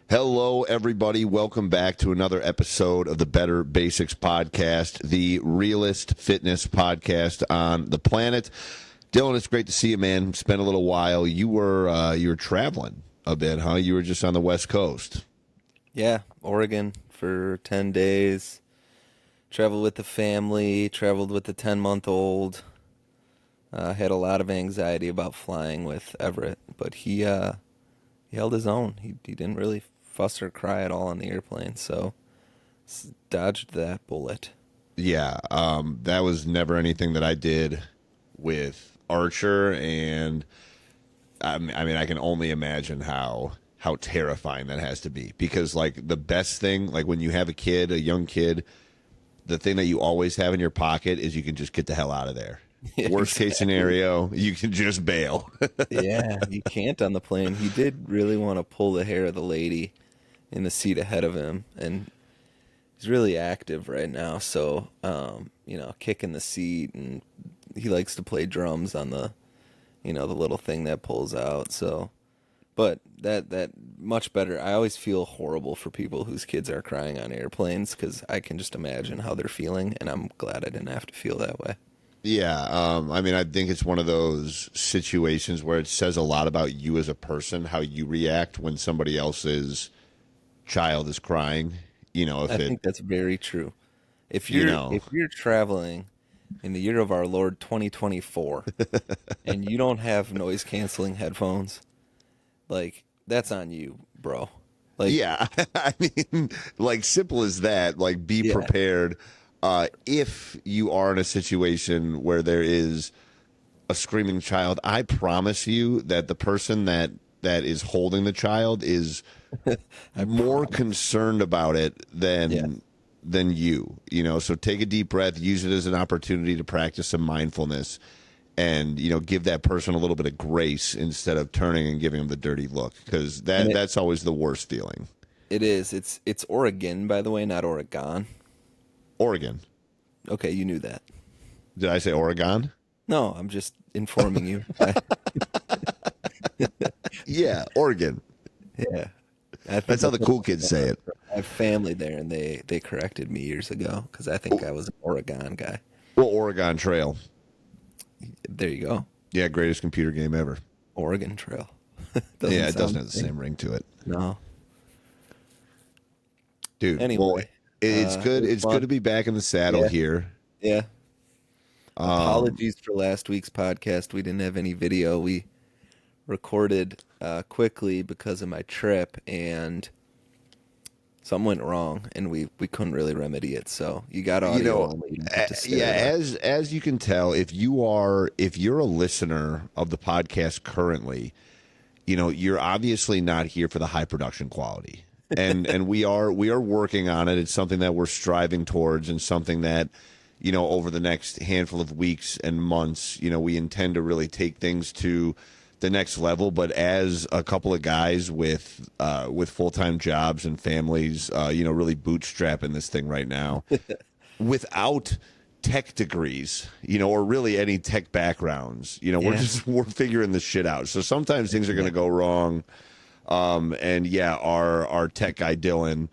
Hello, everybody. Welcome back to another episode of the Better Basics Podcast, the realest fitness podcast on the planet. Dylan, it's great to see you, man. It's been a little while. You were traveling a bit, huh? You were just on the West Coast. Yeah, Oregon for 10 days. Traveled with the family, traveled with the 10-month-old. Had a lot of anxiety about flying with Everett, but he held his own. He didn't really fuss or cry at all on the airplane, so dodged that bullet. Yeah, that was never anything that I did with Archer, and I can only imagine how terrifying that has to be. Because like the best thing, like when you have a kid, a young kid, the thing that you always have in your pocket is you can just get the hell out of there. Yeah, Worst case exactly. scenario, you can just bail. Yeah, you can't on the plane. He did really want to pull the hair of the lady in the seat ahead of him, and he's really active right now. So, kicking the seat, and he likes to play drums on the little thing that pulls out. So, but that much better. I always feel horrible for people whose kids are crying on airplanes because I can just imagine how they're feeling, and I'm glad I didn't have to feel that way. Yeah, I think it's one of those situations where it says a lot about you as a person, how you react when somebody else's child is crying. If I it, think that's very true. If you you're know, if you're traveling in the year of our Lord 2024 and you don't have noise canceling headphones, like that's on you, bro. Like, yeah, I mean, like simple as that. Like, be yeah, prepared. If you are in a situation where there is a screaming child, I promise you that the person that is holding the child is I more promise. concerned about it Yeah. than you. So take a deep breath, use it as an opportunity to practice some mindfulness, and give that person a little bit of grace instead of turning and giving them the dirty look, because And that's always the worst feeling. it is. It's Oregon, by the way, not Oregon. Oregon. Okay, you knew that. Did I say Oregon? No, I'm just informing you. Yeah, Oregon. Yeah. I think That's how the that's cool kids say it. I have family there, and they corrected me years ago because I think I was an Oregon guy. Well, Oregon Trail. There you go. Yeah, greatest computer game ever. Oregon Trail. Yeah, Doesn't it doesn't sound have the the same. same ring to it. No. Dude, well, Anyway, it's it good. was It's good to fun. be back in the saddle Yeah. here. Yeah. Um, Apologies for last week's podcast. We didn't have any video. We recorded quickly because of my trip, and something went wrong, and we couldn't really remedy it. So you got you audio know, only. You don't get to yeah, stare at our. as you can tell, if you're a listener of the podcast currently, you're obviously not here for the high production quality. And we are working on it. It's something that we're striving towards, and something that, over the next handful of weeks and months, we intend to really take things to the next level. But as a couple of guys with full-time jobs and families, really bootstrapping this thing right now without tech degrees, or really any tech backgrounds. Yeah. We're figuring this shit out. So sometimes things are going to go wrong. And yeah, our tech guy Dylan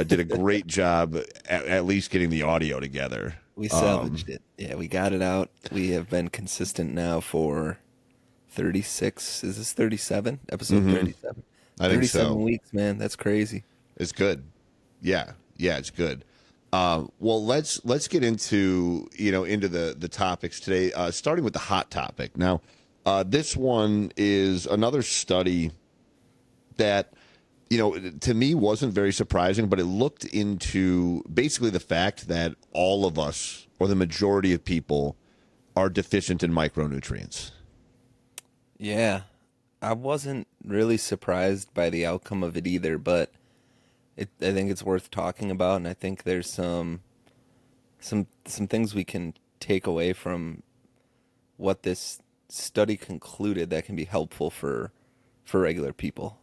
did a great job at least getting the audio together. We salvaged it. Yeah, we got it out. We have been consistent now for 36. Is this 37? Episode 37. I think 37 so. weeks, man. That's crazy. It's good. Yeah, yeah, it's good. Well, let's get into the topics today. Starting with the hot topic. Now, this one is another study that, to me wasn't very surprising, but it looked into basically the fact that all of us, or the majority of people, are deficient in micronutrients. Yeah. I wasn't really surprised by the outcome of it either, but I think it's worth talking about, and I think there's some things we can take away from what this study concluded that can be helpful for regular people.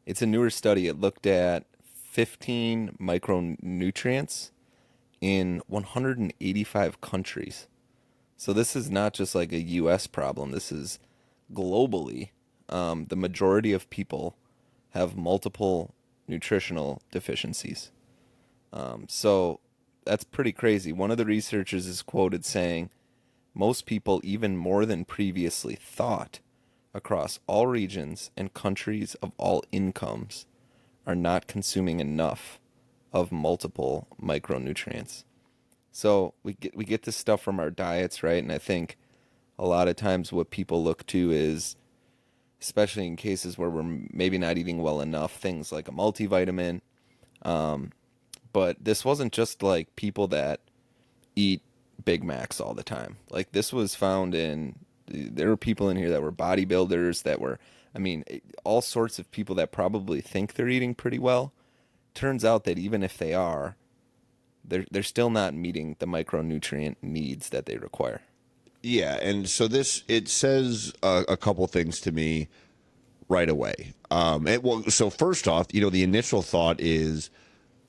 It's a newer study. It looked at 15 micronutrients in 185 countries. So this is not just like a U.S. problem. This is globally. The majority of people have multiple nutritional deficiencies. So that's pretty crazy. One of the researchers is quoted saying, most people, even more than previously thought, across all regions and countries of all incomes, are not consuming enough of multiple micronutrients. So we get this stuff from our diets, right? And I think a lot of times what people look to is, especially in cases where we're maybe not eating well enough, things like a multivitamin. But this wasn't just like people that eat Big Macs all the time. Like this was found in, there were people in here that were bodybuilders, that were, I mean, all sorts of people that probably think they're eating pretty well. Turns out that even if they are, they're still not meeting the micronutrient needs that they require. Yeah, and so this it says a couple things to me right away. Well, so first off, the initial thought is,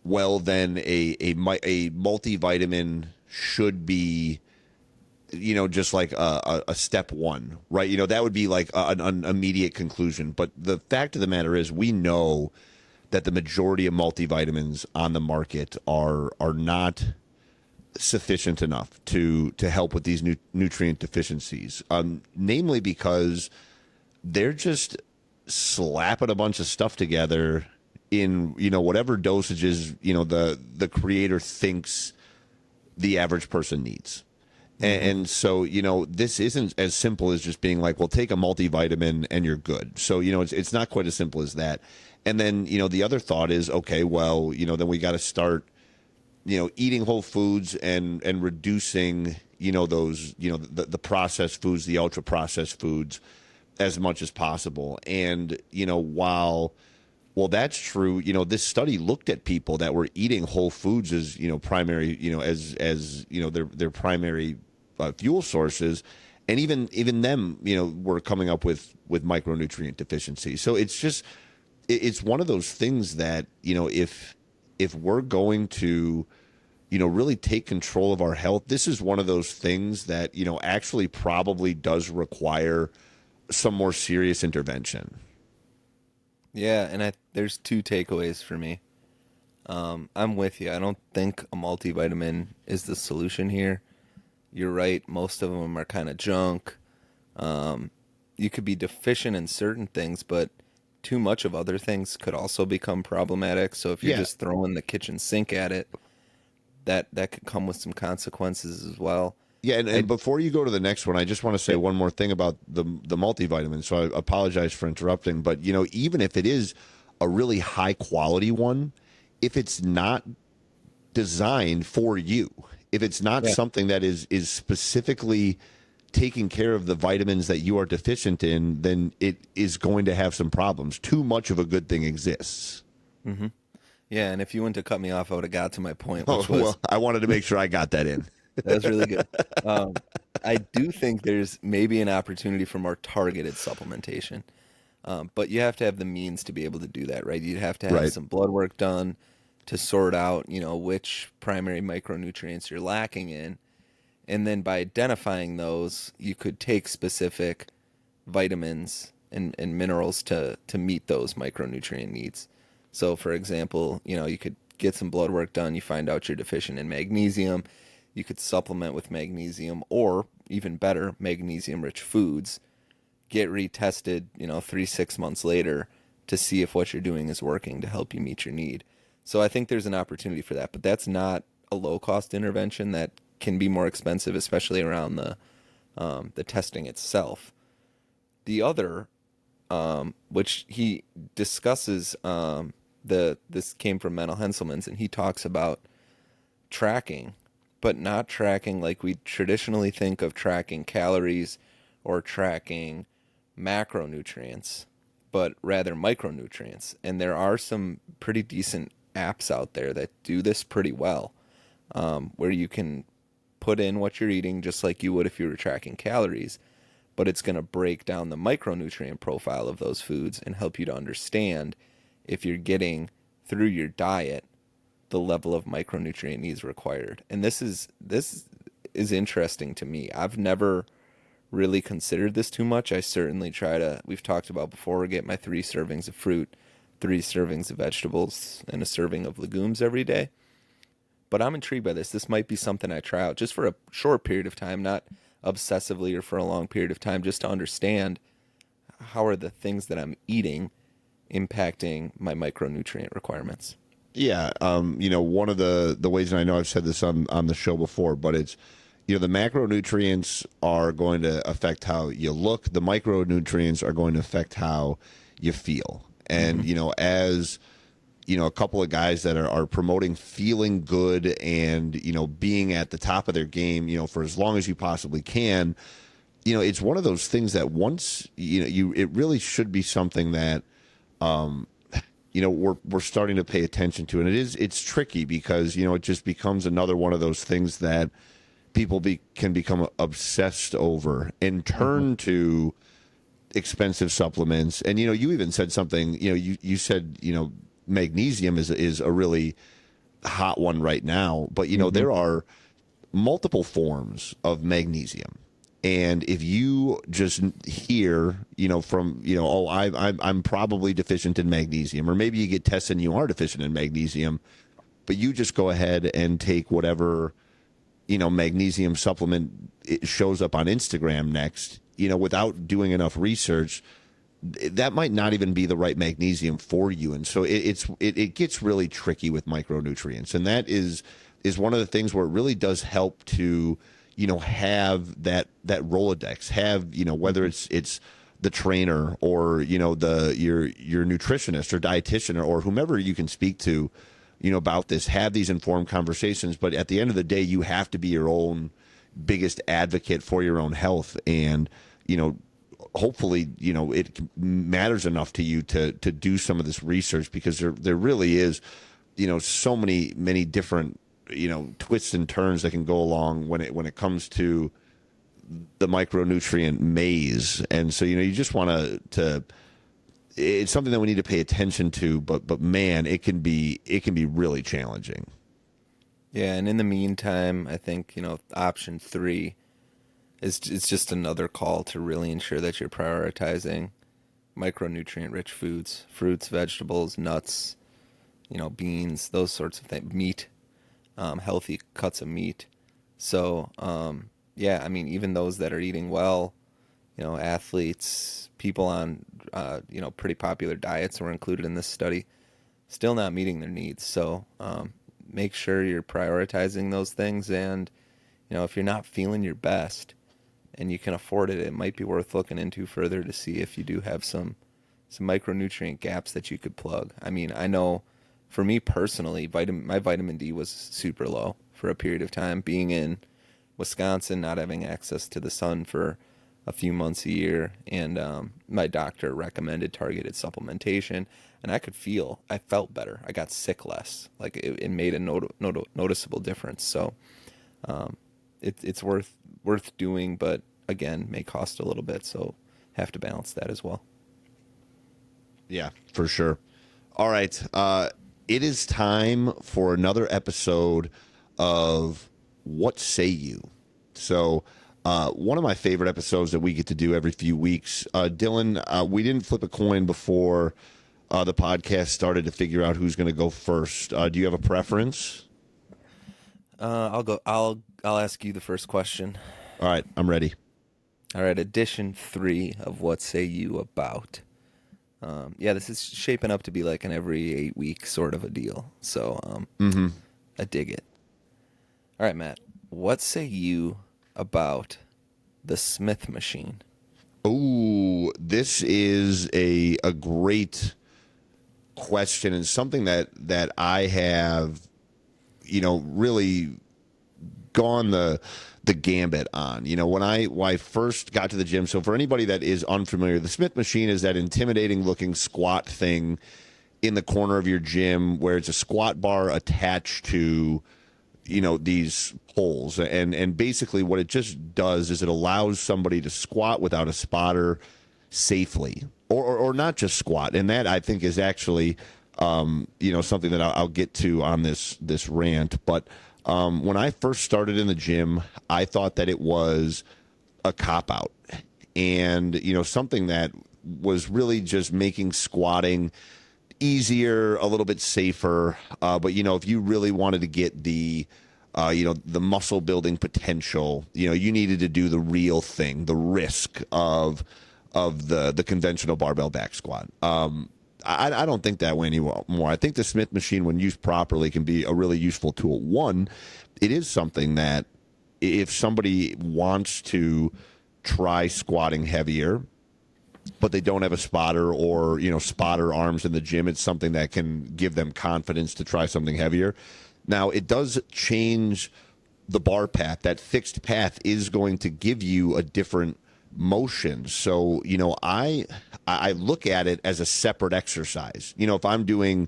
well, then a multivitamin should be, just like a step one, right? That would be like an immediate conclusion. But the fact of the matter is, we know that the majority of multivitamins on the market are not sufficient enough to help with these nutrient deficiencies. Namely because they're just slapping a bunch of stuff together in whatever dosages the creator thinks the average person needs. And so, this isn't as simple as just being like, well, take a multivitamin and you're good. So, it's not quite as simple as that. And then, the other thought is, okay, well, then we got to start, eating whole foods and reducing, those, the processed foods, the ultra processed foods as much as possible. And, well, that's true. This study looked at people that were eating whole foods as, primary, as their primary fuel sources, and even them, were coming up with micronutrient deficiency. So it's one of those things that, if we're going to, really take control of our health, this is one of those things that, actually probably does require some more serious intervention. Yeah, and there's two takeaways for me. I'm with you. I don't think a multivitamin is the solution here. You're right. Most of them are kind of junk. You could be deficient in certain things, but too much of other things could also become problematic. So if you're Yeah. just throwing the kitchen sink at it, that could come with some consequences as well. Yeah, and I before you go to the next one, I just want to say Yep. one more thing about the multivitamin. So I apologize for interrupting, but even if it is a really high quality one, if it's not designed for you, if it's not Yeah. something that is specifically taking care of the vitamins that you are deficient in, then it is going to have some problems. Too much of a good thing exists. Yeah, and if you wouldn't have cut me off, I would have got to my point, Oh, which was well, I wanted to make sure I got that in. that was really good. Um, I do think there's maybe an opportunity for more targeted supplementation, but you have to have the means to be able to do that, right? You'd have to have Right. some blood work done to sort out, which primary micronutrients you're lacking in, and then by identifying those, you could take specific vitamins and minerals to meet those micronutrient needs. So, for example, you could get some blood work done. You find out you're deficient in magnesium. You could supplement with magnesium, or even better, magnesium-rich foods. Get retested, 3, 6 months later to see if what you're doing is working to help you meet your need. So I think there's an opportunity for that, but that's not a low-cost intervention. That can be more expensive, especially around the testing itself. The other, which he discusses, this came from Mental Henselman's, and he talks about tracking, but not tracking like we traditionally think of tracking calories or tracking macronutrients, but rather micronutrients. And there are some pretty decent apps out there that do this pretty well, where you can put in what you're eating just like you would if you were tracking calories, but it's going to break down the micronutrient profile of those foods and help you to understand if you're getting through your diet the level of micronutrient needs required. And this is interesting to me. I've never really considered this too much. I certainly try to, we've talked about before, get my 3 servings of fruit 3 servings of vegetables and a serving of legumes every day. But I'm intrigued by this. This might be something I try out just for a short period of time, not obsessively or for a long period of time, just to understand how are the things that I'm eating impacting my micronutrient requirements. Yeah, one of the ways, and I know I've said this on the show before, but it's, the macronutrients are going to affect how you look. The micronutrients are going to affect how you feel. And, as, a couple of guys that are promoting feeling good and, being at the top of their game, for as long as you possibly can, it's one of those things that once, it really should be something that, we're starting to pay attention to. And it's tricky because, it just becomes another one of those things that people can become obsessed over and turn to expensive supplements. And, you even said something, you said, magnesium is a really hot one right now. But, there are multiple forms of magnesium. And if you just hear, from, oh, I'm probably deficient in magnesium, or maybe you get tested and you are deficient in magnesium, but you just go ahead and take whatever, magnesium supplement it shows up on Instagram next, without doing enough research, that might not even be the right magnesium for you. And so it gets really tricky with micronutrients. And that is one of the things where it really does help to, have that Rolodex, have, whether it's the trainer or, your nutritionist or dietitian or whomever you can speak to, about this, have these informed conversations. But at the end of the day, you have to be your own biggest advocate for your own health. And, hopefully, it matters enough to you to do some of this research, because there really is, so many different, twists and turns that can go along when it comes to the micronutrient maze. And so, you just want to it's something that we need to pay attention to, but man, it can be really challenging. Yeah, and in the meantime, I think, option 3 is it's just another call to really ensure that you're prioritizing micronutrient-rich foods, fruits, vegetables, nuts, beans, those sorts of things, meat, healthy cuts of meat. So, yeah, I mean, even those that are eating well, athletes, people on, pretty popular diets were included in this study, still not meeting their needs. So make sure you're prioritizing those things. And, if you're not feeling your best and you can afford it, it might be worth looking into further to see if you do have some micronutrient gaps that you could plug. I mean, I know for me personally, my vitamin D was super low for a period of time, being in Wisconsin, not having access to the sun for a few months a year, and my doctor recommended targeted supplementation, and I felt better. I got sick less. Like it made a noticeable difference. So it's worth doing, but again, may cost a little bit. So have to balance that as well. Yeah, for sure. All right, it is time for another episode of What Say You? So. One of my favorite episodes that we get to do every few weeks. Dylan, we didn't flip a coin before the podcast started to figure out who's going to go first. Do you have a preference? I'll go. I'll ask you the first question. All right, I'm ready. All right, edition 3 of What Say You About? Yeah, this is shaping up to be like an every 8-week sort of a deal. So I dig it. All right, Matt, what say you about the Smith machine? Oh, this is a great question, and something that I have, really gone the gambit on. When I first got to the gym, so for anybody that is unfamiliar, the Smith machine is that intimidating looking squat thing in the corner of your gym where it's a squat bar attached to these poles, and basically what it just does is it allows somebody to squat without a spotter safely, or not just squat. And that, I think, is actually something that I'll get to on this rant. But when I first started in the gym, I thought that it was a cop out, and something that was really just making squatting easier, a little bit safer. But if you really wanted to get the muscle building potential, you needed to do the real thing, the risk of the conventional barbell back squat. I don't think that way anymore. I think the Smith machine, when used properly, can be a really useful tool. One, it is something that if somebody wants to try squatting heavier, but they don't have a spotter or spotter arms in the gym, it's something that can give them confidence to try something heavier. Now, it does change the bar path. That fixed path is going to give you a different motion. So, I look at it as a separate exercise. If I'm doing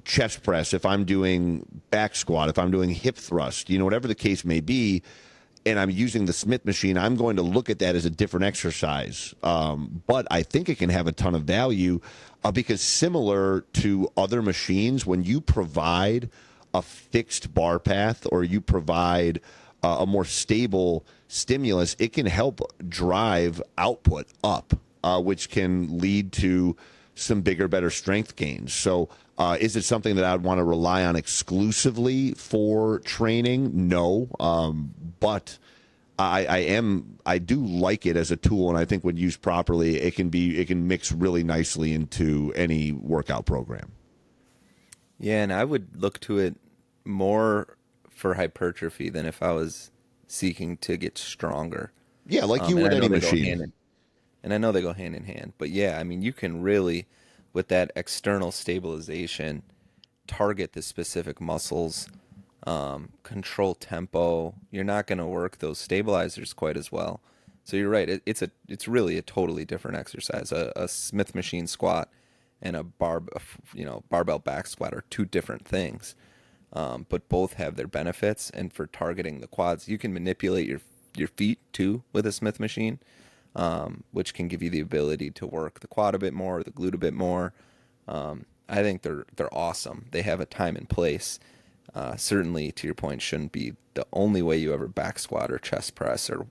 chest press, if I'm doing back squat, if I'm doing hip thrust, whatever the case may be, and I'm using the Smith machine, I'm going to look at that as a different exercise. But I think it can have a ton of value because similar to other machines, when you provide a fixed bar path or you provide a more stable stimulus, it can help drive output up, which can lead to some bigger, better strength gains. So is it something that I'd want to rely on exclusively for training? No. But I do like it as a tool, and I think when used properly, it can mix really nicely into any workout program. Yeah, and I would look to it more for hypertrophy than if I was seeking to get stronger. Yeah, like you And would I know any they go machine. and I know they go hand in hand. But yeah, I mean, you can really, with that external stabilization, target the specific muscles, control tempo. You're not going to work those stabilizers quite as well. So you're right. It's really a totally different exercise. A Smith machine squat and barbell back squat are two different things, but both have their benefits. And for targeting the quads, you can manipulate your feet too with a Smith machine, which can give you the ability to work the quad a bit more, the glute a bit more. I think they're awesome. They have a time and place. Certainly, to your point, shouldn't be the only way you ever back squat or chest press or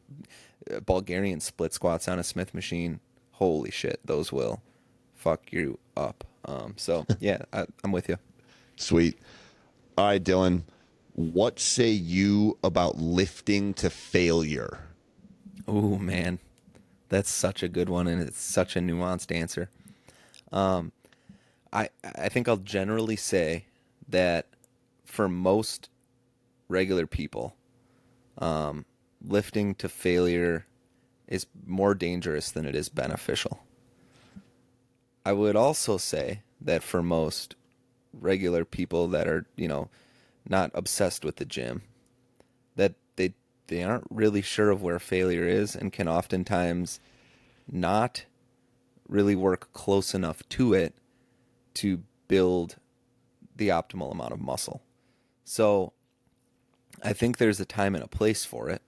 Bulgarian split squats on a Smith machine. Holy shit, those will fuck you up. So yeah, I'm with you. Sweet. All right, Dylan, what say you about lifting to failure? Oh man, that's such a good one, and it's such a nuanced answer. I think I'll generally say that for most regular people, lifting to failure is more dangerous than it is beneficial. I would also say that for most regular people that are, not obsessed with the gym, that they aren't really sure of where failure is and can oftentimes not really work close enough to it to build the optimal amount of muscle. So I think there's a time and a place for it.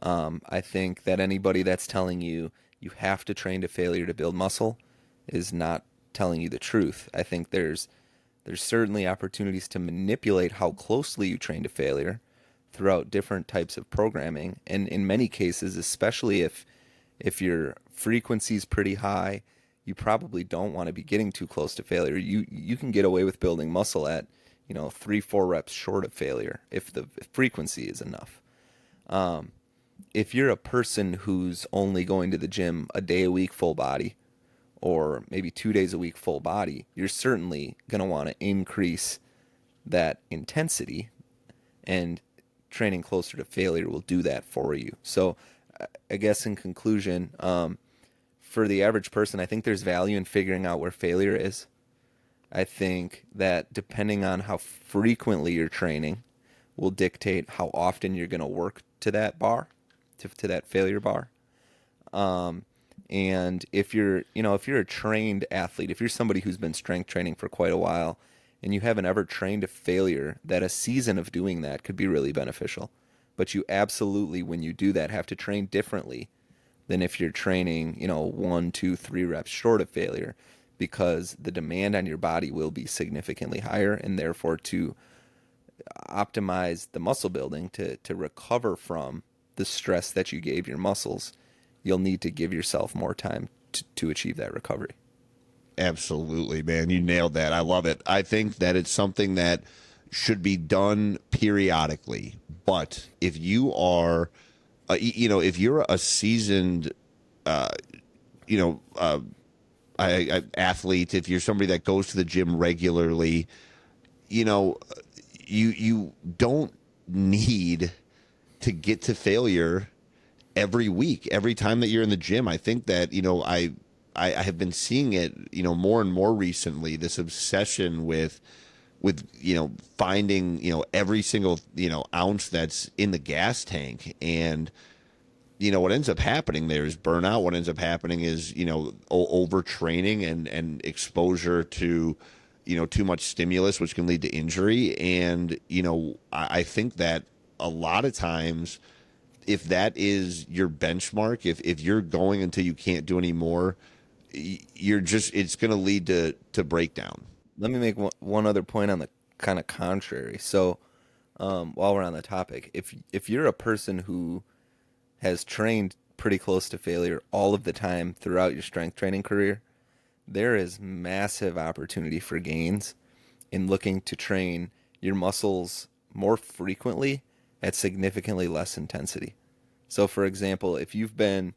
I think that anybody that's telling you you have to train to failure to build muscle is not telling you the truth. I think there's certainly opportunities to manipulate how closely you train to failure throughout different types of programming, and in many cases, especially if your frequency is pretty high, you probably don't want to be getting too close to failure. You can get away with building muscle at 3-4 reps short of failure if the frequency is enough. If you're a person who's only going to the gym a day a week full body, or maybe 2 days a week full body, you're certainly going to want to increase that intensity, and training closer to failure will do that for you. So I guess in conclusion, for the average person, I think there's value in figuring out where failure is. I think that depending on how frequently you're training will dictate how often you're going to work to that bar, to that failure bar. And if you're a trained athlete, if you're somebody who's been strength training for quite a while and you haven't ever trained to failure, that a season of doing that could be really beneficial. But you absolutely, when you do that, have to train differently than if you're training, 1, 2, 3 reps short of failure, because the demand on your body will be significantly higher, and therefore to optimize the muscle building to recover from the stress that you gave your muscles, you'll need to give yourself more time to achieve that recovery. Absolutely, man. You nailed that. I love it. I think that it's something that should be done periodically. But if you are, if you're a seasoned, you know, athlete, if you're somebody that goes to the gym regularly, you know, you don't need to get to failure every week, every time that you're in the gym. I think that, I have been seeing it, more and more recently, this obsession with finding, every single, ounce that's in the gas tank. And, what ends up happening there is burnout. What ends up happening is, overtraining and exposure to, too much stimulus, which can lead to injury. And, I think that a lot of times, if that is your benchmark, if you're going until you can't do anymore, it's going to lead to breakdown. Let me make one other point on the kind of contrary. So, while we're on the topic, if you're a person who has trained pretty close to failure all of the time throughout your strength training career, there is massive opportunity for gains in looking to train your muscles more frequently at significantly less intensity. So, for example, if you've been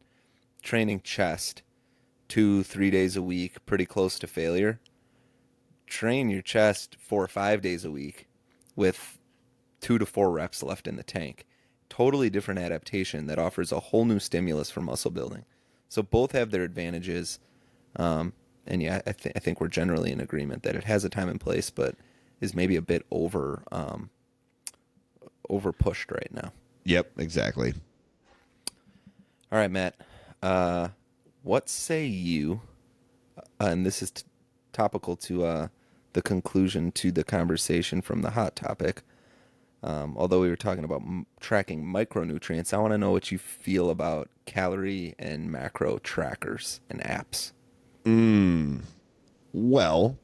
training chest 2-3 days a week, pretty close to failure, train your chest 4 or 5 days a week with 2 to 4 reps left in the tank. Totally different adaptation that offers a whole new stimulus for muscle building. So both have their advantages. And yeah, I think we're generally in agreement that it has a time and place, but is maybe a bit over pushed right now. Yep, exactly. All right, Matt. What say you? And this is topical to the conclusion to the conversation from the hot topic. Although we were talking about tracking micronutrients, I want to know what you feel about calorie and macro trackers and apps. Well,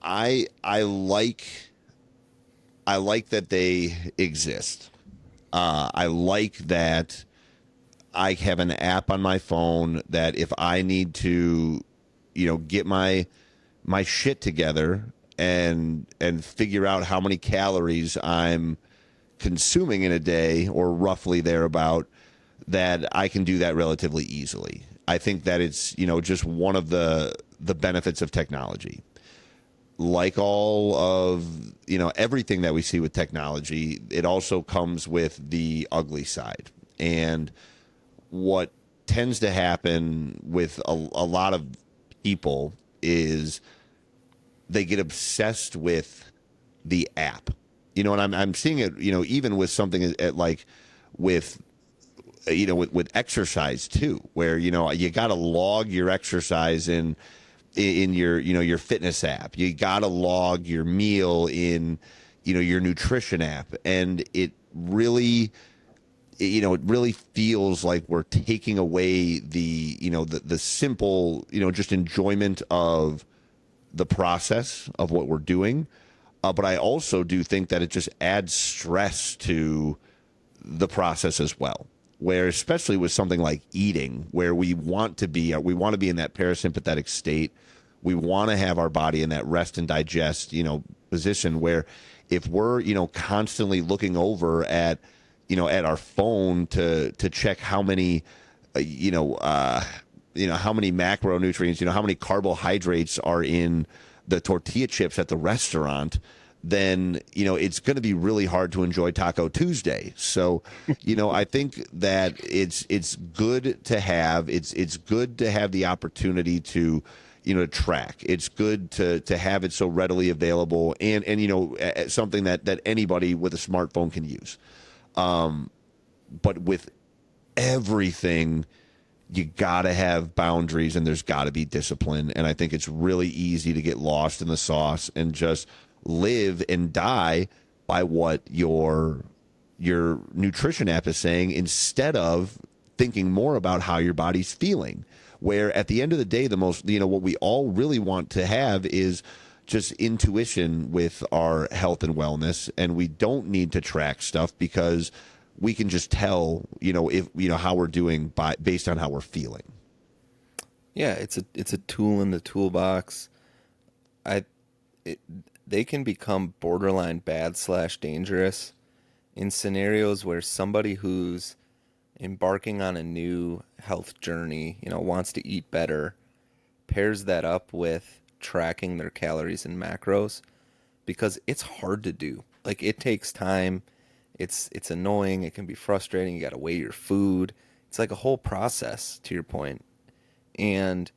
I like that they exist. I like that I have an app on my phone that if I need to, get my shit together and figure out how many calories I'm consuming in a day, or roughly thereabout, that I can do that relatively easily. I think that it's, just one of the benefits of technology. Like all of, everything that we see with technology, it also comes with the ugly side. And what tends to happen with a lot of people is they get obsessed with the app, and I'm seeing it, even with something like with, with exercise too, where, you got to log your exercise in your, your fitness app. You got to log your meal in, your nutrition app. And it really feels like we're taking away the, the simple, just enjoyment of the process of what we're doing. But I also do think that it just adds stress to the process as well, where especially with something like eating, where we want to be in that parasympathetic state. We want to have our body in that rest and digest, position, where if we're, constantly looking over at our phone to check how many, how many macronutrients, how many carbohydrates are in the tortilla chips at the restaurant, then, it's going to be really hard to enjoy Taco Tuesday. So, I think that it's good to have, it's good to have the opportunity to, to track. It's good to have it so readily available and something that anybody with a smartphone can use. But with everything, you got to have boundaries and there's got to be discipline. And I think it's really easy to get lost in the sauce and just live and die by what your nutrition app is saying, instead of thinking more about how your body's feeling. Where at the end of the day, the most, what we all really want to have is just intuition with our health and wellness. And we don't need to track stuff because we can just tell, if, how we're doing based on how we're feeling. Yeah, it's a tool in the toolbox. I it, they can become borderline bad slash dangerous in scenarios where somebody who's embarking on a new health journey, wants to eat better, pairs that up with tracking their calories and macros because it's hard to do. Like it takes time. It's annoying, it can be frustrating. You got to weigh your food. It's like a whole process to your point. And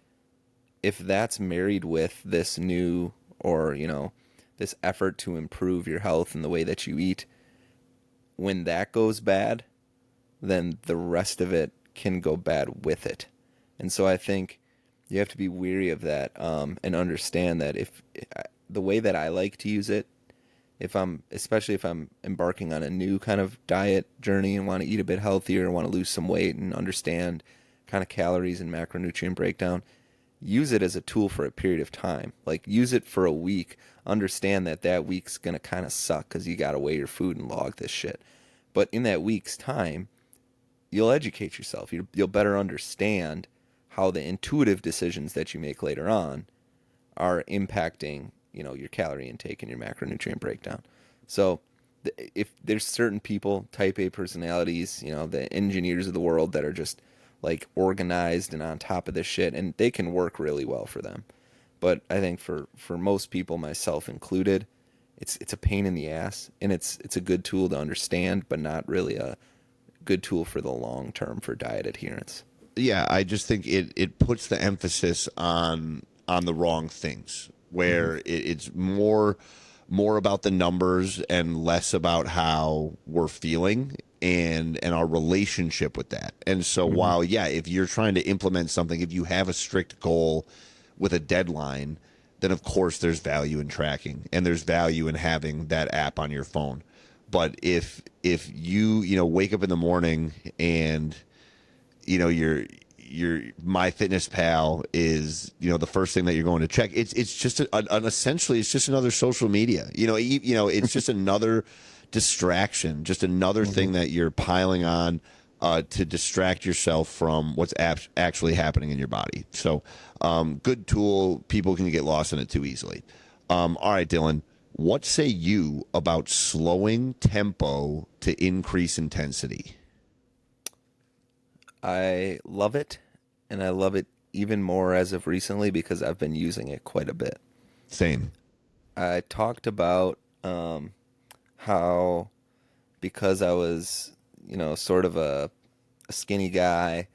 if that's married with this new or, this effort to improve your health and the way that you eat, when that goes bad, then the rest of it can go bad with it. And so I think you have to be weary of that, and understand that if the way that I like to use it, especially if I'm embarking on a new kind of diet journey and want to eat a bit healthier, want to lose some weight and understand kind of calories and macronutrient breakdown, use it as a tool for a period of time. Like use it for a week. Understand that that week's going to kind of suck because you got to weigh your food and log this shit. But in that week's time, you'll educate yourself. You'll better understand how the intuitive decisions that you make later on are impacting, your calorie intake and your macronutrient breakdown. So if there's certain people, type A personalities, the engineers of the world that are just like organized and on top of this shit, and they can work really well for them. But I think for most people, myself included, it's a pain in the ass, and it's a good tool to understand, but not really a good tool for the long term for diet adherence. Yeah, I just think it puts the emphasis on the wrong things, Mm-hmm. where it's more about the numbers and less about how we're feeling and our relationship with that. And so Mm-hmm. while, yeah, if you're trying to implement something, if you have a strict goal with a deadline, then of course there's value in tracking and there's value in having that app on your phone. But if you wake up in the morning and your My Fitness Pal is the first thing that you're going to check. It's just an essentially it's just another social media. It's just another distraction, just another Mm-hmm. thing that you're piling on to distract yourself from what's actually happening in your body. So, good tool. People can get lost in it too easily. All right, Dylan. What say you about slowing tempo to increase intensity? I love it, and I love it even more as of recently because I've been using it quite a bit. Same. I talked about how because I was, sort of a skinny guy,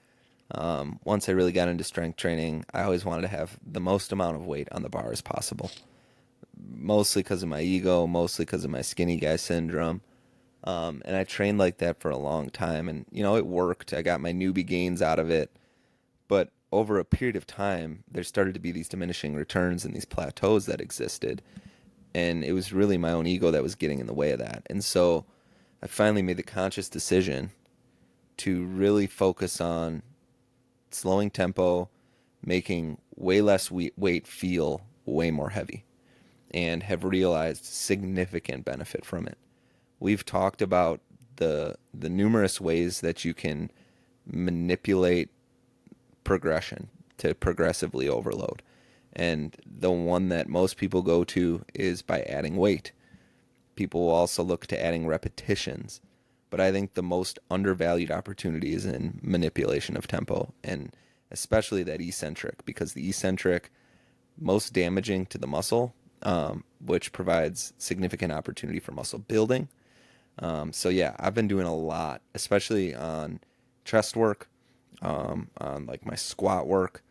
once I really got into strength training, I always wanted to have the most amount of weight on the bar as possible. Mostly because of my ego, mostly because of my skinny guy syndrome. And I trained like that for a long time, and it worked. I got my newbie gains out of it, but over a period of time, there started to be these diminishing returns and these plateaus that existed, and it was really my own ego that was getting in the way of that. And so, I finally made the conscious decision to really focus on slowing tempo, making way less weight feel way more heavy, and have realized significant benefit from it. We've talked about the numerous ways that you can manipulate progression to progressively overload. And the one that most people go to is by adding weight. People will also look to adding repetitions. But I think the most undervalued opportunity is in manipulation of tempo, and especially that eccentric, because the eccentric most damaging to the muscle, which provides significant opportunity for muscle building. So yeah, I've been doing a lot, especially on chest work, on like my squat work.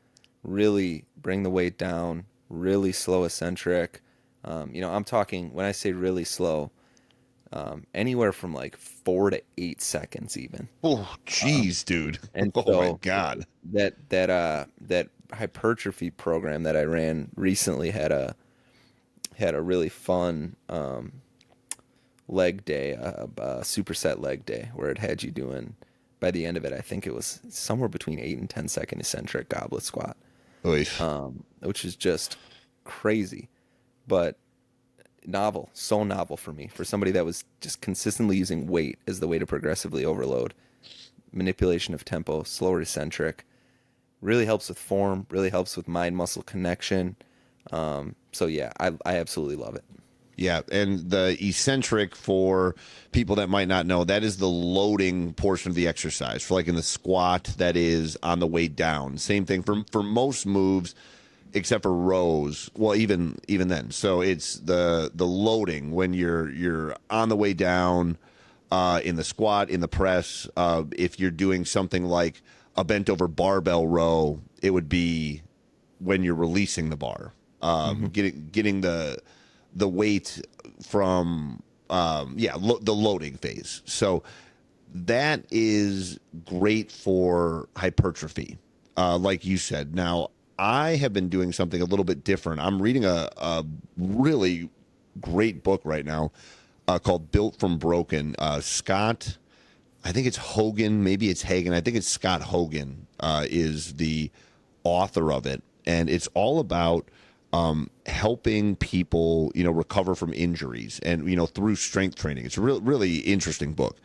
Really bring the weight down, really slow eccentric. I'm talking when I say really slow, anywhere from like 4 to 8 seconds even. Oh, geez, dude. And Oh my so God. that hypertrophy program that I ran recently had a really fun leg day, a superset leg day, where it had you doing, by the end of it, I think it was somewhere between 8 and 10 second eccentric goblet squat, Oy. which is just crazy, but novel, so novel for me, for somebody that was just consistently using weight as the way to progressively overload, manipulation of tempo, slower eccentric. Really helps with form, really helps with mind muscle connection. So yeah, I absolutely love it. Yeah, and the eccentric, for people that might not know, that is the loading portion of the exercise. For like in the squat, that is on the way down. Same thing for most moves, except for rows. Well, even then. So it's the loading when you're on the way down, in the squat, in the press. If you're doing something like a bent over barbell row, it would be when you're releasing the bar, Hmm. getting the weight from the loading phase. So that is great for hypertrophy, like you said. Now I have been doing something a little bit different. I'm reading a really great book right now, called Built from Broken. Scott, I think it's Hogan, maybe it's Hagen. I think it's Scott Hogan, is the author of it, and it's all about helping people, recover from injuries, and through strength training. It's a really interesting book.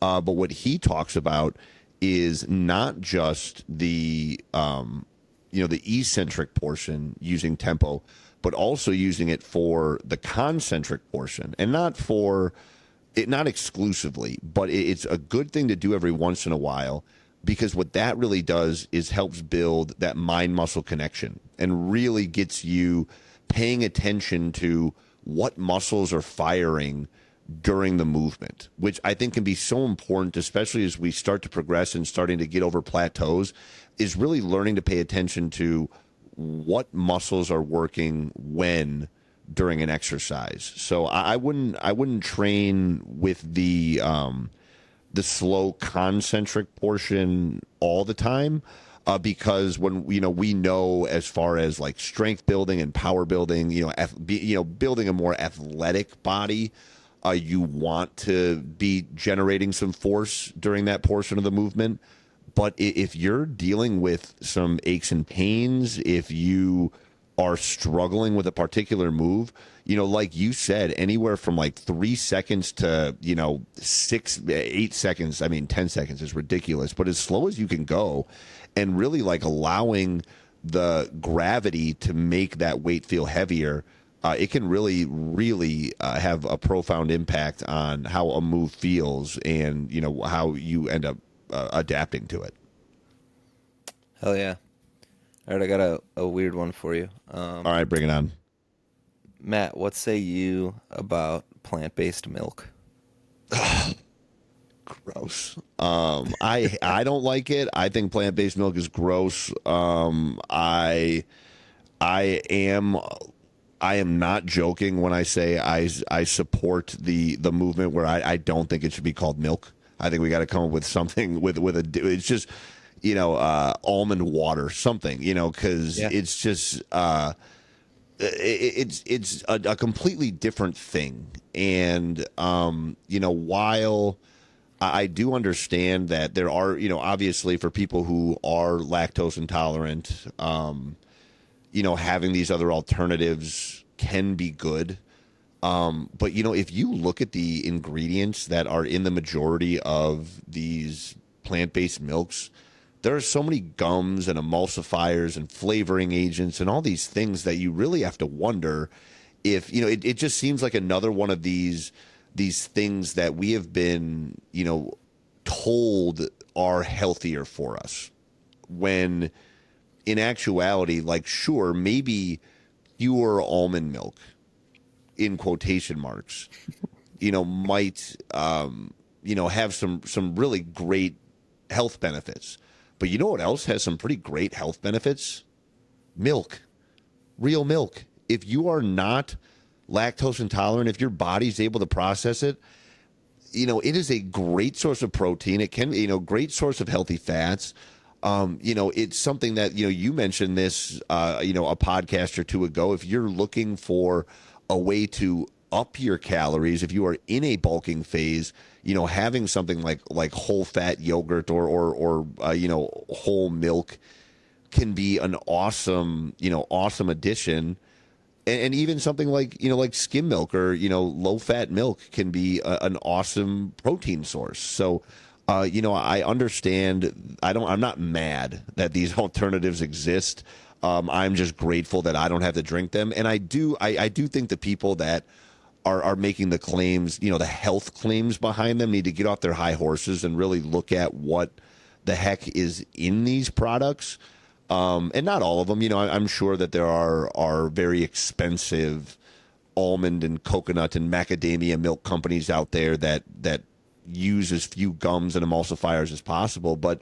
But what he talks about is not just the eccentric portion using tempo, but also using it for the concentric portion, and not exclusively, but it's a good thing to do every once in a while, because what that really does is helps build that mind muscle connection and really gets you paying attention to what muscles are firing during the movement, which I think can be so important, especially as we start to progress and starting to get over plateaus, is really learning to pay attention to what muscles are working when during an exercise. So I wouldn't train with the slow concentric portion all the time, because when we know, as far as like strength building and power building, building a more athletic body, you want to be generating some force during that portion of the movement. But if you're dealing with some aches and pains, if you are struggling with a particular move, like you said, anywhere from like 3 seconds to, 8 seconds. I mean, 10 seconds is ridiculous, but as slow as you can go, and really like allowing the gravity to make that weight feel heavier, it can really, really have a profound impact on how a move feels, and, how you end up adapting to it. Hell yeah. All right, I got a weird one for you. All right, bring it on. Matt, what say you about plant-based milk? Gross. I don't like it. I think plant based milk is gross. I am I am not joking when I say I support the movement where I don't think it should be called milk. I think we got to come up with something with a. It's just almond water, something, because Yeah. it's just it's a completely different thing. And while I do understand that there are, obviously for people who are lactose intolerant, having these other alternatives can be good. But if you look at the ingredients that are in the majority of these plant-based milks, there are so many gums and emulsifiers and flavoring agents and all these things that you really have to wonder if, it just seems like another one of these things that we have been, told are healthier for us, when in actuality, like, sure, maybe pure almond milk, in quotation marks, might have some really great health benefits. But you know what else has some pretty great health benefits? Milk, real milk. If you are not lactose intolerant, if your body's able to process it, it is a great source of protein. It can, great source of healthy fats. It's something that, you mentioned this, a podcast or two ago. If you're looking for a way to up your calories, if you are in a bulking phase, having something like whole fat yogurt or whole milk can be an awesome addition. And even something like skim milk or low fat milk can be an awesome protein source. So I understand. I'm not mad that these alternatives exist. I'm just grateful that I don't have to drink them. And I do think the people that are making the claims, the health claims behind them need to get off their high horses and really look at what the heck is in these products. And not all of them. I'm sure that there are very expensive almond and coconut and macadamia milk companies out there that use as few gums and emulsifiers as possible. But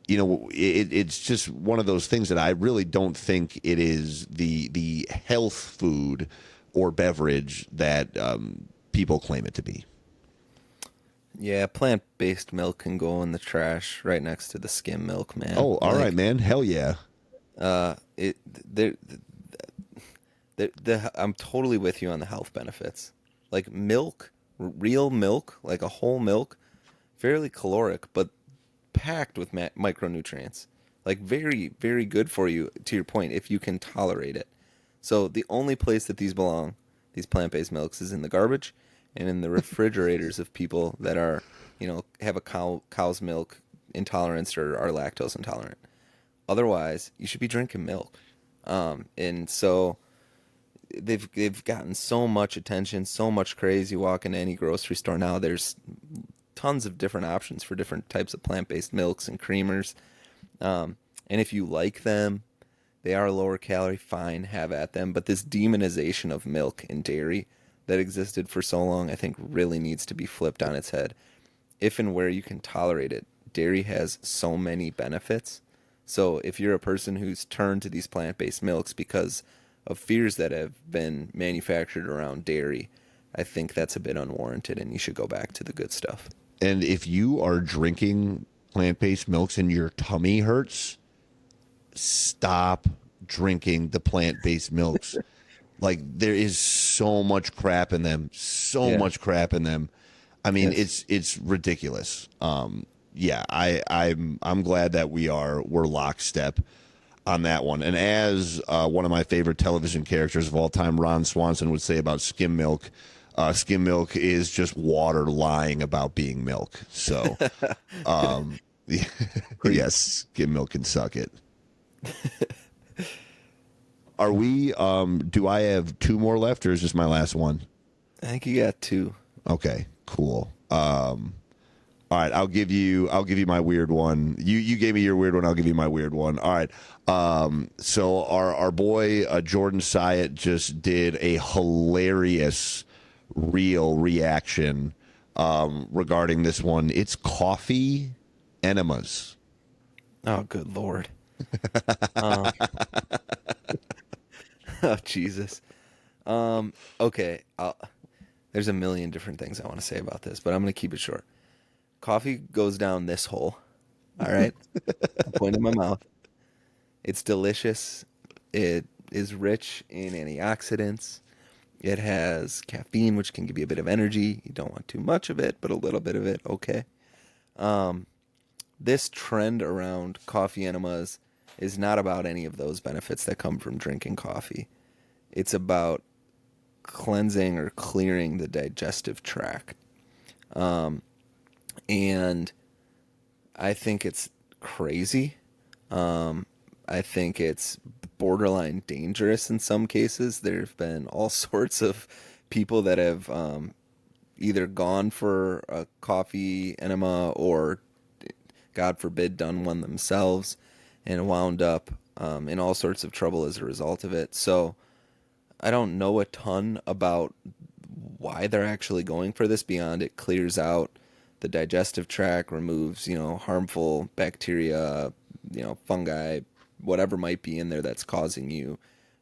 it's just one of those things that I really don't think it is the health food or beverage that people claim it to be. Yeah, plant-based milk can go in the trash right next to the skim milk, man. Oh, all right, man. Hell yeah. It I'm totally with you on the health benefits. Like milk, real milk, like a whole milk, fairly caloric, but packed with micronutrients. Like very, very good for you, to your point, if you can tolerate it. So the only place that these belong, these plant-based milks, is in the garbage and in the refrigerators of people that are, have a cow's milk intolerance or are lactose intolerant. Otherwise, you should be drinking milk. And so they've gotten so much attention, so much craze. You walk into any grocery store now, there's tons of different options for different types of plant-based milks and creamers. And if you like them, they are lower calorie, fine, have at them. But this demonization of milk and dairy that existed for so long, I think really needs to be flipped on its head. If and where you can tolerate it, dairy has so many benefits. So if you're a person who's turned to these plant-based milks because of fears that have been manufactured around dairy, I think that's a bit unwarranted and you should go back to the good stuff. And if you are drinking plant-based milks and your tummy hurts, stop drinking the plant-based milks. Like there is so much crap in them, much crap in them. I mean, Yes. it's ridiculous. I'm glad that we're lockstep on that one. And as one of my favorite television characters of all time, Ron Swanson, would say about skim milk is just water lying about being milk. So, yes, skim milk can suck it. Are we? Do I have two more left, or is this my last one? I think you got two. Okay, cool. All right, I'll give you my weird one. You gave me your weird one. I'll give you my weird one. All right. So our boy Jordan Syatt just did a hilarious reel reaction regarding this one. It's coffee enemas. Oh, good Lord. Um, oh, Jesus. Okay. There's a million different things I want to say about this, but I'm going to keep it short. Coffee goes down this hole. All right. I'm pointing my mouth. It's delicious. It is rich in antioxidants. It has caffeine, which can give you a bit of energy. You don't want too much of it, but a little bit of it, okay. This trend around coffee enemas is not about any of those benefits that come from drinking coffee. It's about cleansing or clearing the digestive tract. And I think it's crazy. I think it's borderline dangerous in some cases. There have been all sorts of people that have either gone for a coffee enema or, God forbid, done one themselves and wound up in all sorts of trouble as a result of it. So I don't know a ton about why they're actually going for this beyond it clears out the digestive tract, removes, harmful bacteria, fungi, whatever might be in there that's causing you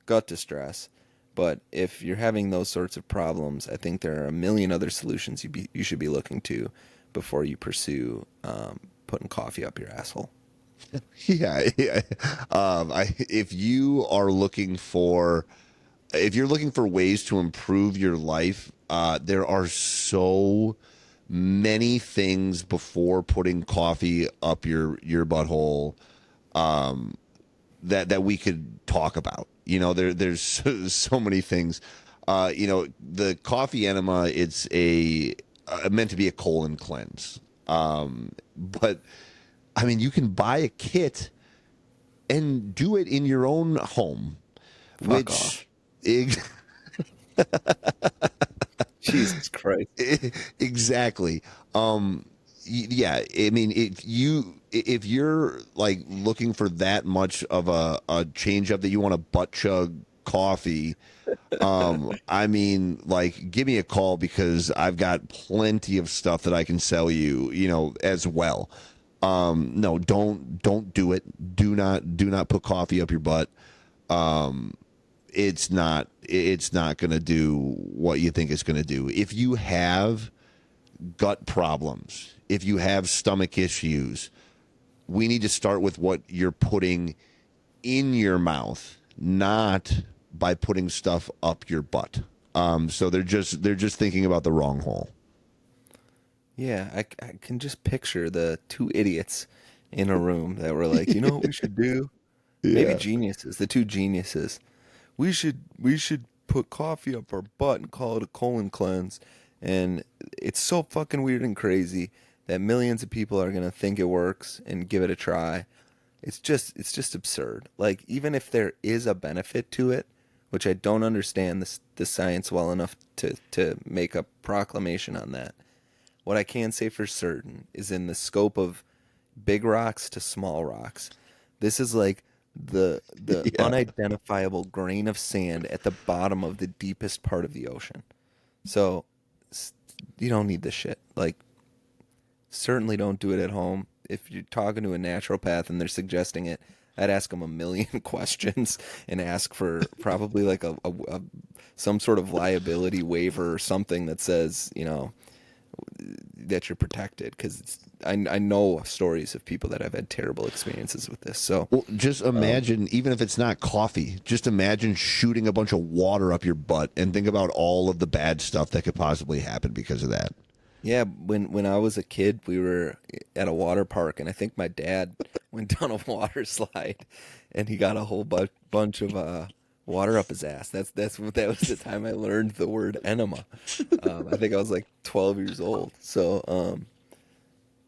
gut distress. But if you're having those sorts of problems, I think there are a million other solutions you should be looking to before you pursue putting coffee up your asshole. Yeah. If you're looking for ways to improve your life, there are so many things before putting coffee up your butthole that we could talk about. There's so many things. The coffee enema, it's meant to be a colon cleanse. But I mean, you can buy a kit and do it in your own home, Fuck off. which ex- Jesus Christ. exactly. Yeah, I mean, if you're like looking for that much of a change up that you want to butt chug coffee, I mean, like, give me a call because I've got plenty of stuff that I can sell you, as well. No, don't do it. Do not put coffee up your butt. It's not going to do what you think it's going to do. If you have gut problems, if you have stomach issues, we need to start with what you're putting in your mouth, not by putting stuff up your butt. So they're just thinking about the wrong hole. Yeah, I can just picture the two idiots in a room that were like, you know what we should do? Maybe Yeah. geniuses, the two geniuses. We should put coffee up our butt and call it a colon cleanse. And it's so fucking weird and crazy that millions of people are gonna think it works and give it a try. It's just absurd. Like even if there is a benefit to it, which I don't understand the science well enough to make a proclamation on that. What I can say for certain is in the scope of big rocks to small rocks. This is like the Yeah. unidentifiable grain of sand at the bottom of the deepest part of the ocean. So you don't need this shit. Like certainly don't do it at home. If you're talking to a naturopath and they're suggesting it, I'd ask them a million questions and ask for probably like a some sort of liability waiver or something that says, that you're protected because I know stories of people that have had terrible experiences with this. So, Well, just um, imagine, even if it's not coffee, just imagine shooting a bunch of water up your butt and think about all of the bad stuff that could possibly happen because of that. yeah, when I was a kid, we were at a water park, and I think my dad went down a water slide, and he got a whole bunch of water up his ass. That was the time I learned the word enema. I think I was like 12 years old. So,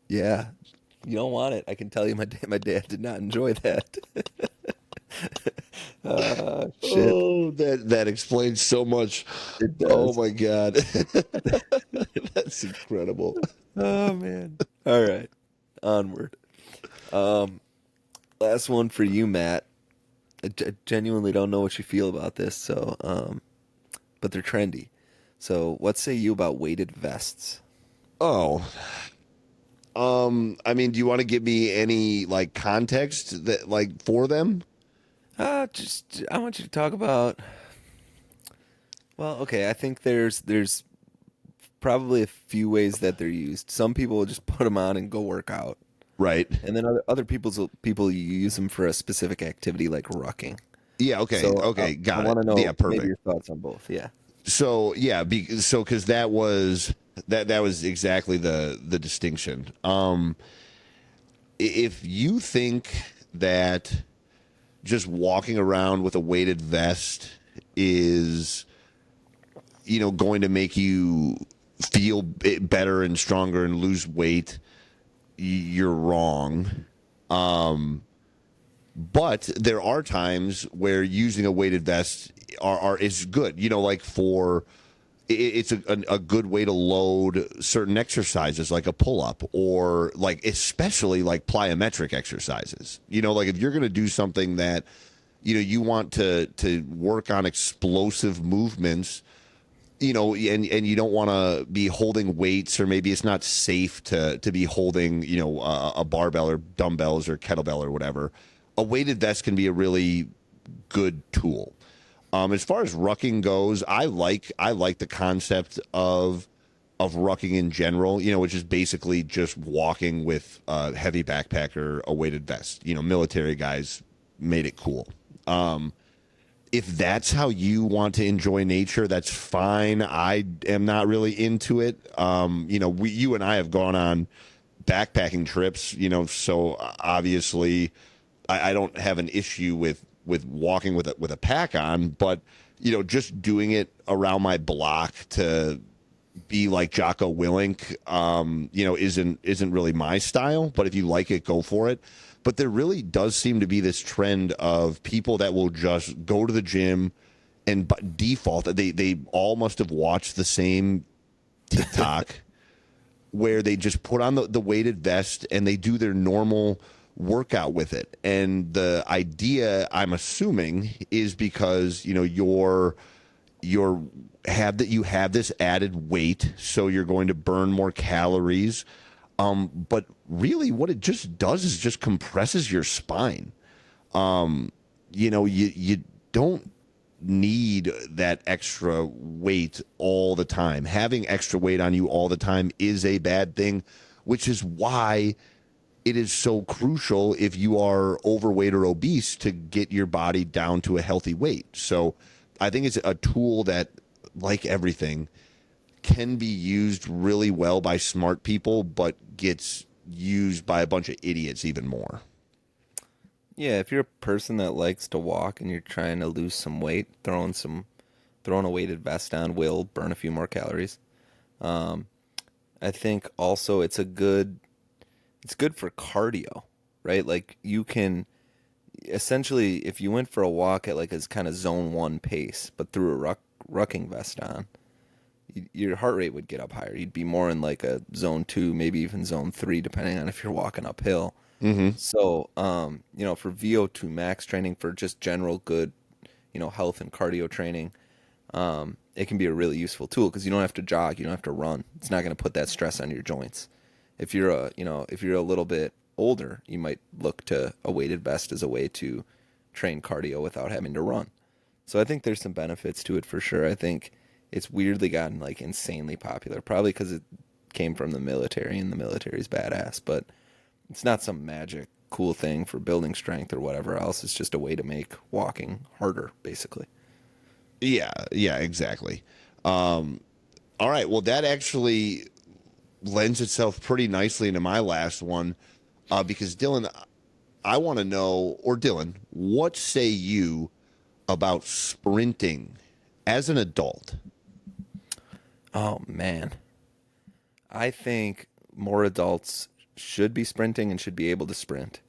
yeah, you don't want it. I can tell you, my dad did not enjoy that. Shit, Oh, that explains so much. it Oh does. my God. That's incredible. Oh man. All right, onward. Um, Last one for you, Matt. I genuinely don't know what you feel about this, so but they're trendy. So, what say you about weighted vests? Oh, I mean, do you want to give me any like context that like for them? Just I want you to talk about. Well, okay, I think there's probably a few ways that they're used. Some people will just put them on and go work out, Right. and then other people use them for a specific activity like rucking. Yeah, okay. So Okay, I got it. want to Yeah, know maybe perfect. your thoughts on both. Yeah. So, yeah, so cuz that was exactly the distinction. If you think that just walking around with a weighted vest is going to make you feel better and stronger and lose weight, you're wrong. But there are times where using a weighted vest is good. Like it's a good way to load certain exercises like a pull up or like especially like plyometric exercises. Like if you're going to do something that you want to work on explosive movements, and you don't want to be holding weights, or maybe it's not safe to be holding, a barbell or dumbbells or kettlebell or whatever. A weighted vest can be a really good tool. As far as rucking goes, I like the concept of rucking in general, which is basically just walking with a heavy backpack or a weighted vest. Military guys made it cool. If that's how you want to enjoy nature, that's fine. I am not really into it. You and I have gone on backpacking trips, so obviously I don't have an issue with walking with a pack on, but just doing it around my block to be like Jocko Willink, isn't really my style. But if you like it, go for it. But there really does seem to be this trend of people that will just go to the gym and by default they all must have watched the same TikTok where they just put on the weighted vest and they do their normal workout with it. And the idea, I'm assuming, is because you have this added weight, so you're going to burn more calories. But really, what it just does is just compresses your spine. You don't need that extra weight all the time. Having extra weight on you all the time is a bad thing, which is why it is so crucial if you are overweight or obese to get your body down to a healthy weight. So I think it's a tool that, like everything, can be used really well by smart people, but gets used by a bunch of idiots even more. Yeah, if you're a person that likes to walk and you're trying to lose some weight, throwing a weighted vest on will burn a few more calories. Um, I think also it's good for cardio, right? Like you can essentially, if you went for a walk at like a kind of zone one pace, but threw a rucking vest on, your heart rate would get up higher. You'd be more in like a zone two, maybe even zone three, depending on if you're walking uphill. Mm-hmm. So, for VO2 max training, for just general good, health and cardio training, it can be a really useful tool because you don't have to jog, you don't have to run. It's not going to put that stress on your joints. If you're a little bit older, you might look to a weighted vest as a way to train cardio without having to run. So I think there's some benefits to it for sure. I think it's weirdly gotten like insanely popular, probably because it came from the military and the military's badass, but it's not some magic cool thing for building strength or whatever else. It's just a way to make walking harder, basically. Yeah, exactly. All right, well, that actually lends itself pretty nicely into my last one, because Dylan, I want to know, or Dylan, what say you about sprinting as an adult? Oh man, I think more adults should be sprinting and should be able to sprint.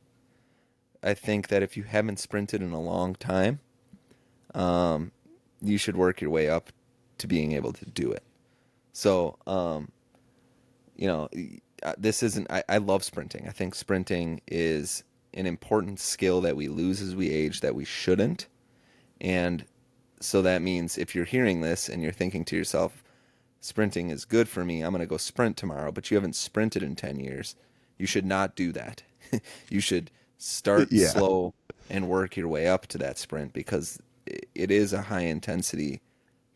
I think that if you haven't sprinted in a long time, um, you should work your way up to being able to do it. So, you know, this isn't, I love sprinting. I think sprinting is an important skill that we lose as we age that we shouldn't. And so that means if you're hearing this and you're thinking to yourself, sprinting is good for me, I'm going to go sprint tomorrow, but you haven't sprinted in 10 years, you should not do that. You should start Yeah. slow and work your way up to that sprint because it is a high intensity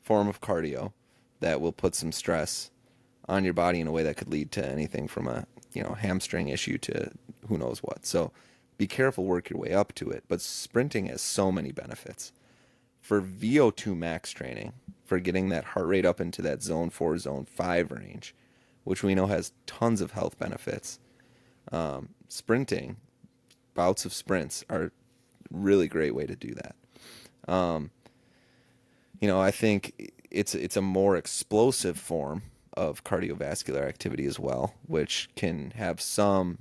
form of cardio that will put some stress on your body in a way that could lead to anything from a hamstring issue to who knows what. So be careful, work your way up to it. But sprinting has so many benefits. For VO2 max training, for getting that heart rate up into that zone 4, zone 5 range, which we know has tons of health benefits, sprinting, bouts of sprints are a really great way to do that. Um, I think it's a more explosive form of cardiovascular activity as well, which can have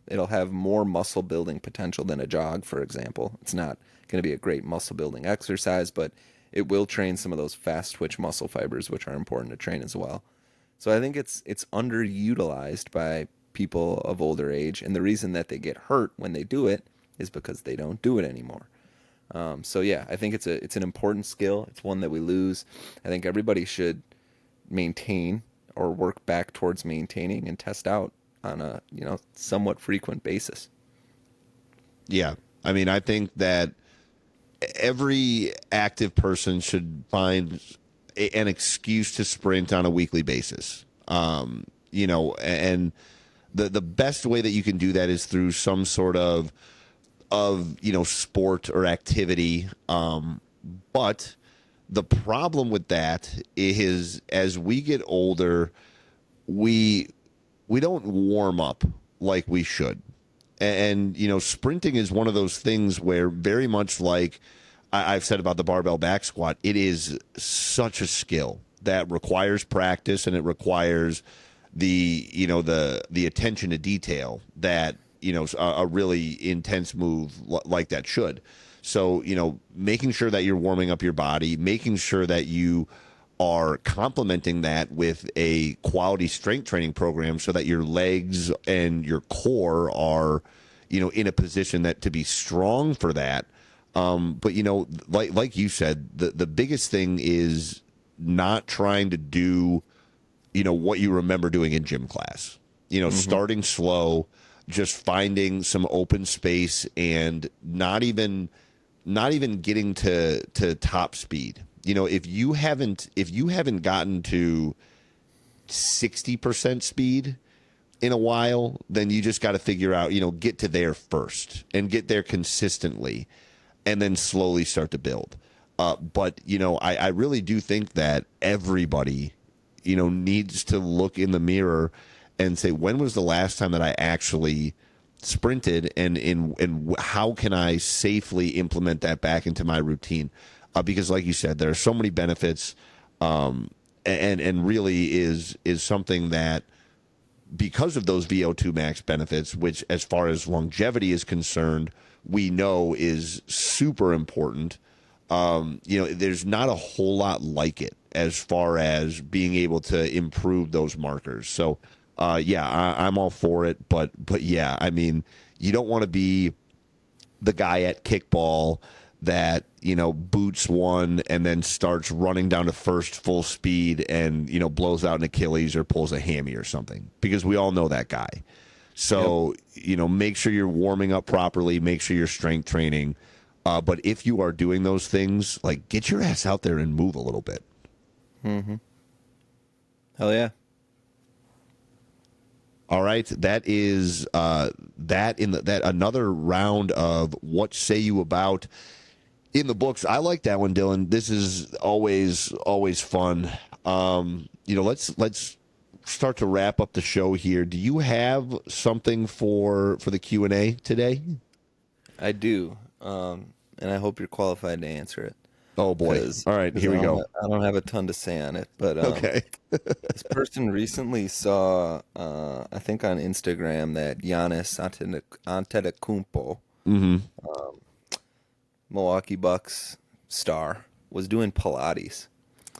it'll have more muscle building potential than a jog, for example. It's not going to be a great muscle building exercise, but it will train some of those fast twitch muscle fibers, which are important to train as well. So I think it's underutilized by people of older age, and the reason that they get hurt when they do it is because they don't do it anymore. So yeah, I think it's an important skill. It's one that we lose. I think everybody should maintain or work back towards maintaining and test out on a somewhat frequent basis. Yeah. I mean, I think that every active person should find an excuse to sprint on a weekly basis. And the best way that you can do that is through some sort of sport or activity. But the problem with that is as we get older, we don't warm up like we should. And sprinting is one of those things where, very much like I've said about the barbell back squat, it is such a skill. that requires practice, and it requires the attention to detail that a really intense move like that should. So making sure that you're warming up your body, making sure that you are complementing that with a quality strength training program so that your legs and your core are in a position that to be strong for that. But like you said, the biggest thing is not trying to do what you remember doing in gym class. Starting slow, just finding some open space, and not even getting to top speed. If you haven't gotten to 60% speed in a while, then you just got to figure out, get to there first and get there consistently, and then slowly start to build. But I really do think that everybody needs to look in the mirror and say, when was the last time that I actually sprinted, and how can I safely implement that back into my routine? Because like you said, there are so many benefits, and really is something that, because of those VO2 max benefits, which as far as longevity is concerned, we know is super important. There's not a whole lot like it as far as being able to improve those markers. So, I'm all for it. But yeah, I mean, you don't want to be the guy at kickball that boots one and then starts running down to first full speed and blows out an Achilles or pulls a hammy or something, because we all know that guy. So make sure you're warming up properly, make sure you're strength training. But if you are doing those things, like, get your ass out there and move a little bit. Mm-hmm. Hell yeah. All right, that is that another round of What Say You About in the books. I like that one, Dylan. This is always fun. Let's start to wrap up the show here. Do you have something for the Q&A today? I do, and I hope you're qualified to answer it. Oh boy! All right, here we go. I don't have a ton to say on it, but okay. This person recently saw, I think on Instagram, that Giannis Antetokounmpo, Milwaukee Bucks star, was doing Pilates.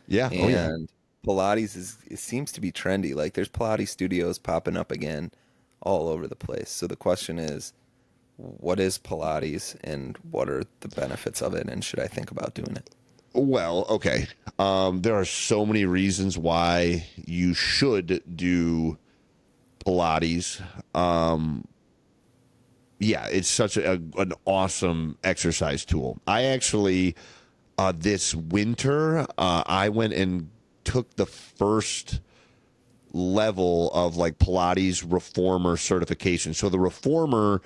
Yeah. And Pilates it seems to be trendy. Like, there's Pilates studios popping up again all over the place. So the question is, what is Pilates, and what are the benefits of it, and should I think about doing it? Well, okay. There are so many reasons why you should do Pilates. It's such an awesome exercise tool. I actually, this winter, I went and took the first level of like Pilates reformer certification. So the reformer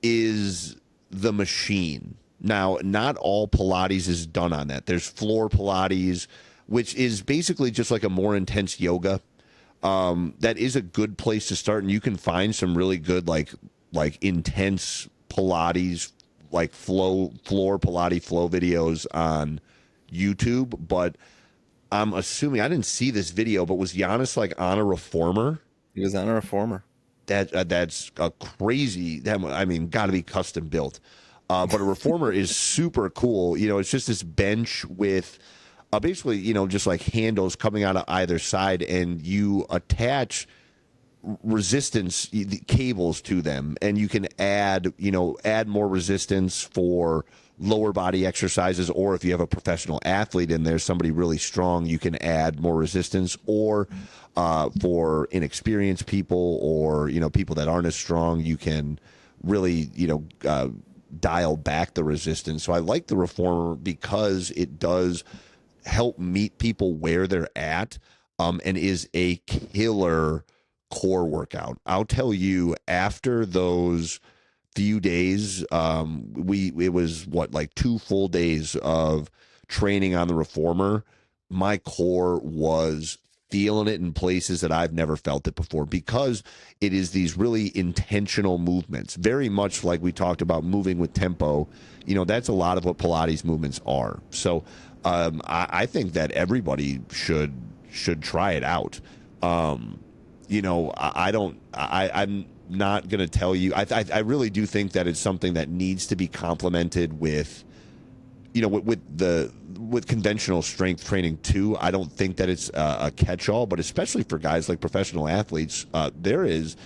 is the machine. Now, not all Pilates is done on that. There's floor Pilates, which is basically just like a more intense yoga. That is a good place to start, and you can find some really good like intense Pilates, like floor Pilates flow videos on YouTube. But I'm assuming, I didn't see this video, but was Giannis like on a reformer? He was on a reformer. That's a crazy. I mean, got to be custom built. But a reformer is super cool. It's just this bench with basically, just like handles coming out of either side, and you attach resistance cables to them, and you can add more resistance for lower body exercises, or if you have a professional athlete in there, somebody really strong, you can add more resistance, or for inexperienced people, or people that aren't as strong, you can really dial back the resistance. So I like the reformer because it does help meet people where they're at, and is a killer core workout. I'll tell you, after those few days, it was like 2 full days of training on the reformer. My core was feeling it in places that I've never felt it before, because it is these really intentional movements, very much like we talked about moving with tempo. That's a lot of what Pilates movements are. So I think that everybody should should try it out. You know, I'm not going to tell you. I really do think that it's something that needs to be complemented with, you know, with conventional strength training too. I don't think that it's a catch-all, but especially for guys like professional athletes, there is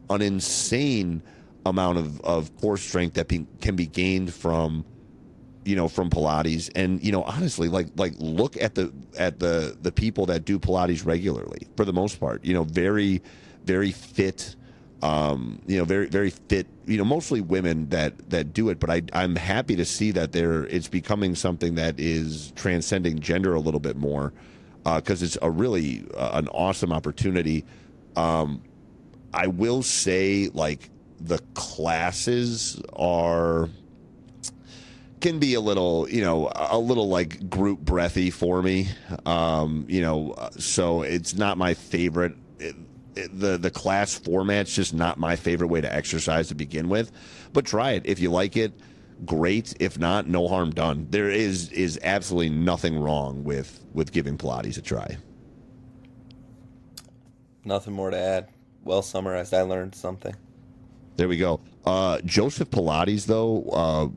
an insane amount of core strength that can be gained from, you know, from Pilates. And, you know, honestly, like look at the people that do Pilates regularly, for the most part, you know, very, very fit, you know, very, very fit, you know, mostly women that do it. But I'm happy to see that it's becoming something that is transcending gender a little bit more, because it's a really an awesome opportunity. I will say, like, the classes can be a little, you know, a little like group breathy for me. You know, so it's not my favorite. The class format's just not my favorite way to exercise to begin with. But try it. If you like it, great. If not, no harm done. There is absolutely nothing wrong with giving Pilates a try. Nothing more to add. Well summarized. I learned something. There we go. Joseph Pilates, though,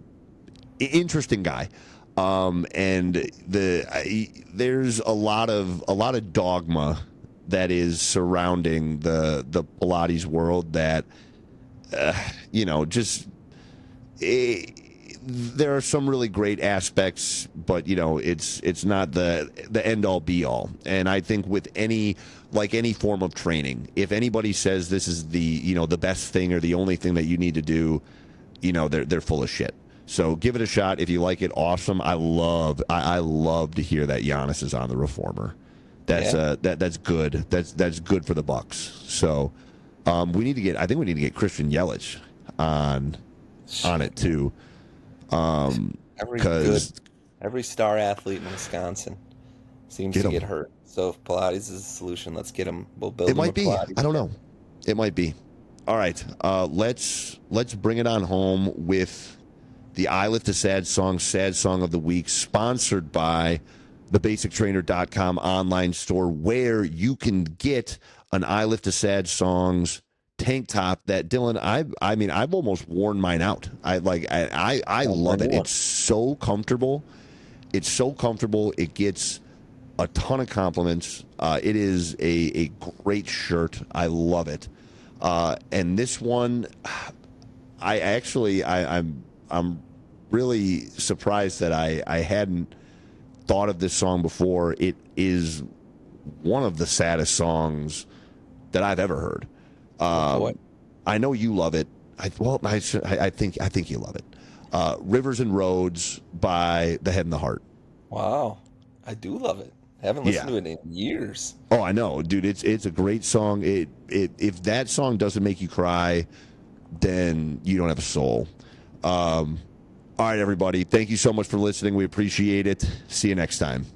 interesting guy, and there's a lot of dogma that is surrounding the Pilates world that, you know, just there are some really great aspects, but, you know, it's not the end all be all. And I think with any form of training, if anybody says this is the, you know, the best thing or the only thing that you need to do, you know, they're full of shit. So give it a shot. If you like it, awesome. I love to hear that Giannis is on the reformer. That's that's good. That's good for the Bucks. So I think we need to get Christian Yelich on it too. Every star athlete in Wisconsin seems to get hurt. So if Pilates is the solution, let's get them. We'll build. It might be. I don't know. It might be. All right. Let's bring it on home with the I Lift a Sad Song of the Week, sponsored by thebasictrainer.com online store, where you can get an I Lift a Sad Songs tank top that, Dylan, I mean, I've almost worn mine out. I love it. It's so comfortable. It gets a ton of compliments. It is a great shirt. I love it. And this one, I'm really surprised that I hadn't thought of this song before. It is one of the saddest songs that I've ever heard. I know you love it. I think you love it. Rivers and Roads by The Head and the Heart. Wow, I do love it. I haven't listened to it in years. Oh, I know, dude. It's a great song. If that song doesn't make you cry, then you don't have a soul. All right, everybody. Thank you so much for listening. We appreciate it. See you next time.